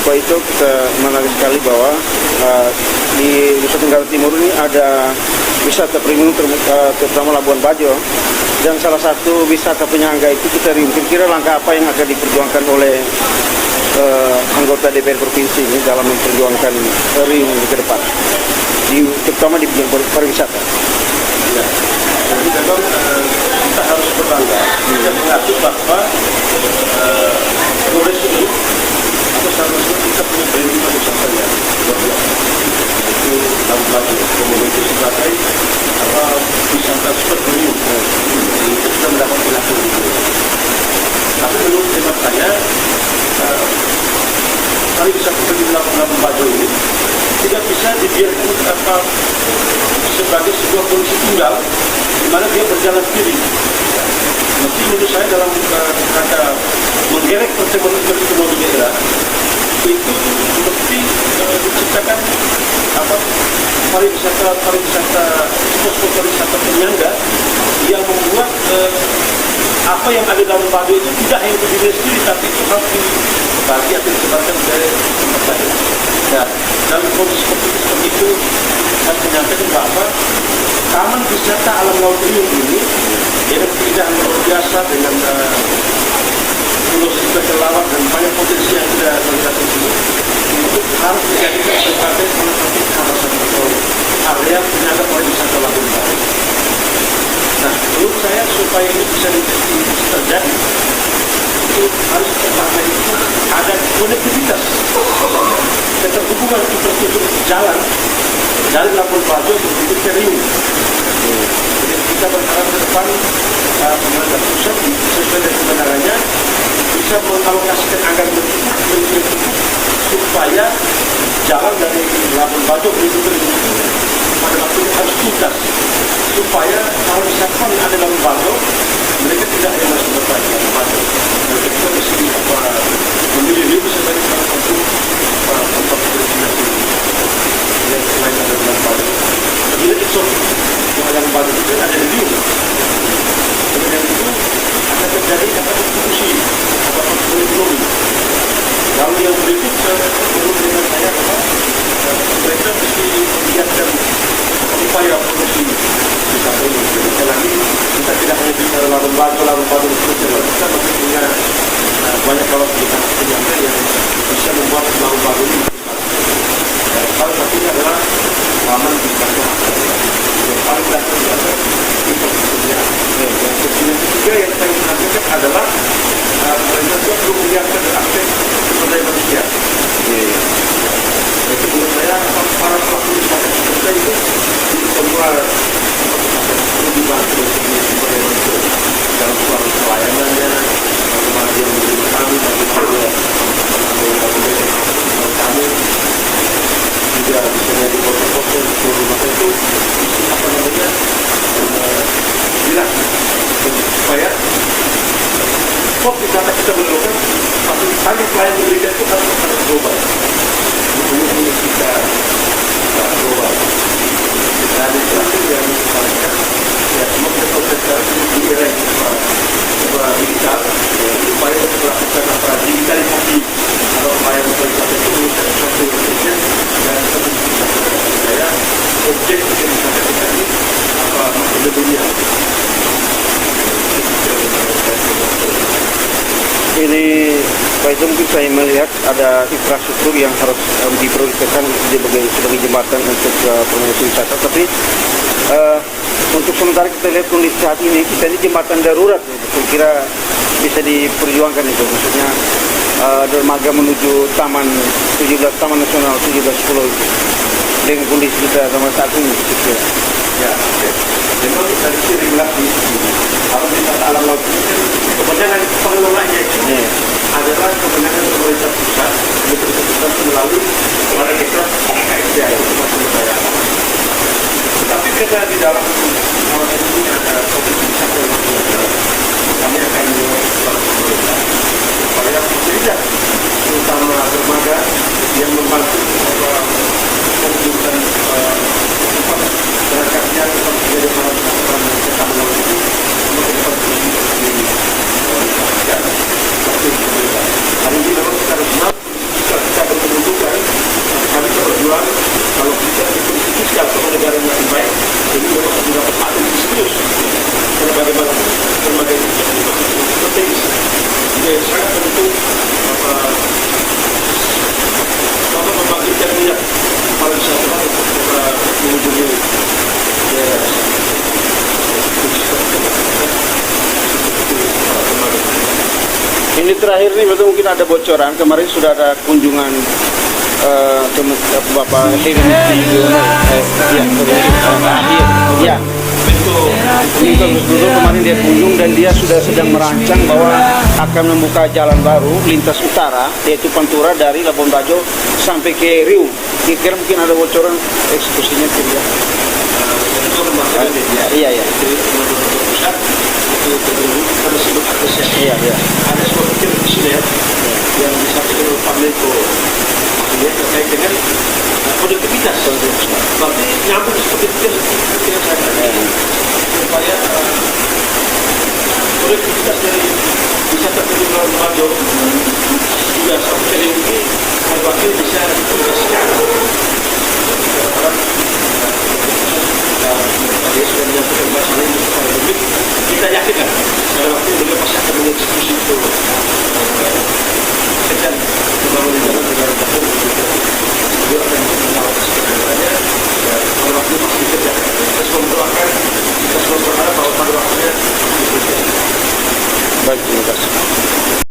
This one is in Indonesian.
Pak itu kita menarik sekali bahwa di Nusa Tenggara Timur ini ada wisata premium terutama Labuan Bajo, dan salah satu wisata penyangga itu kita riung. Kira-kira langkah apa yang akan diperjuangkan oleh anggota DPR Provinsi ini dalam memperjuangkan riung ke depan, terutama di bidang pariwisata? Ya, jadi memang kita harus berbangga dan mengaku bahwa Flores ini atau seharusnya kita punya branding pariwisata yang luar biasa. Itu Labuan Bajo kemudian itu sebagai wisata super premium. Itu sudah mendapat pengakuan itu. Tapi menurut hemat saya, pariwisata premium Labuan Bajo ini tidak bisa dibiarkan sebagai sebuah kondisi tunggal di mana dia berjalan sendiri. Mesti menurut saya dalam rangka menggerek pertemuan di daerah itu mesti diciptakan pariwisata spot pariwisata penyangga yang membuat apa yang ada dalam Bajo itu tidak hanya berdiri sendiri, tapi itu harus dibagi atau disebarkan ke tempat lain. Nah, dalam kondisi seperti itu saya menyampaikan bahwa Taman Wisata Alam Laut Riung ini dengan keindahan luar biasa, dengan pulau sekitar lawak dan banyak potensi yang kita melihat di sini, itu harus dijadikan sebagai salah satu kawasan atau area penyangga pariwisata Labuan Bajo. Nah, menurut saya supaya ini bisa terjadi, itu harus pertama itu ada konektivitas, keterhubungan infrastruktur jalan dari Labuan Bajo menuju ke Riung. Jadi kita berharap ke depan pemerintah pusat sesuai dengan kebenarannya bisa mengalokasikan anggaran bercukup supaya jalan dari Labuan Bajo menuju ke Riung itu pada waktu itu harus tuntas, supaya kalau wisatawan yang ada dalam Bajo mereka tidak hanya masuk bertanya dalam Bajo, mereka juga mesti memilih Riung sebagai salah satu tempat destinasi yang selain ada dalam Bajo. Bila eksotik yang dalam Bajo itu ada di Riung, kemudian itu akan terjadi distribusi atau ekonomi. Lalu yang berikut menurut dengan saya mereka mesti melihatkan upaya promosi wisata ini. Jadi sekali lagi kita tidak hanya bicara Labuan Bajo seterusnya, kita masih punya banyak kawasan wisata penyangga yang bisa membuat Labuan Bajo ini. Salah satunya adalah taman wisata yang paling dasar adalah infrastrukturnya. Yang ketiga yang saya sampaikan adalah mereka juga perlu melihatkan aspek sumber daya manusia. Itu menurut saya para pelaku wisata kita itu semua perlu dibantu dari segi sumber daya manusia dalam soal pelayanannya, bagaimana dia menerima kami, bagaimana dia kami juga misalnya di kota-kota di rumah itu apa namanya jelas supaya spot wisata kita menemukan tapi target pelayan diberikan itu harus global, bukan kita global. Kita ada terakhir yang misalkan ya semua konsentrasi di era digital supaya melakukan digitalisasi atau pelayan wisata itu menjadi suatu urgent dan saya objek yang disampaikan ini masuk ke dunia. Ini Pak itu mungkin saya melihat ada infrastruktur yang harus diprioritaskan sebagai jembatan untuk promosi wisata, tapi untuk sementara kita lihat kondisi saat ini, kita ini jembatan darurat, saya kira bisa diperjuangkan itu, maksudnya dermaga menuju Taman Nasional 17 Pulau itu dengan kondisi kita sama saat ini, kira. Ya, oke. Memang dari sisi regulasi kalau wisata alam laut ini kan kewenangan pengelolanya itu adalah kewenangan pemerintah pusat, pemerintah pusat melalui Badan Desa KSD itu masuk negara. Tetapi kita di dalam kawasan ini ada topik wisata yang berbeda. Kami akan melakukan pemerintah supaya tidak terutama dermaga yang membantu menunjukkan berangkatnya tetap menjadi para wisatawan yang kita melalui itu semakin penting seperti ini. Hari ini memang secara nasional kita Ini terakhir nih betul mungkin ada bocoran. Kemarin sudah ada kunjungan ke Bapak Heri ya. Betul. Dulu kemarin dia kunjung dan dia sudah sedang merancang bahwa akan membuka jalan baru lintas utara yaitu Pantura dari Labuan Bajo sampai ke Riau. Kira-kira mungkin ada bocoran eksekusinya tidak? Iya. Iya. Ada sebuah kecil ya yang disampaikan oleh Pak Menko ya, terkait dengan produktivitas. Berarti nyambung seperti itu yang saya katakan supaya produktivitas dari wisata turisme Labuan Bajo juga sampai ini berbagai bisa dikomunikasikan. Tadi sudah menyampaikan masalah ini kepada publik. Kita yakin pada waktu beliau pasti akan mengeksekusi itu. Sekian pembangunan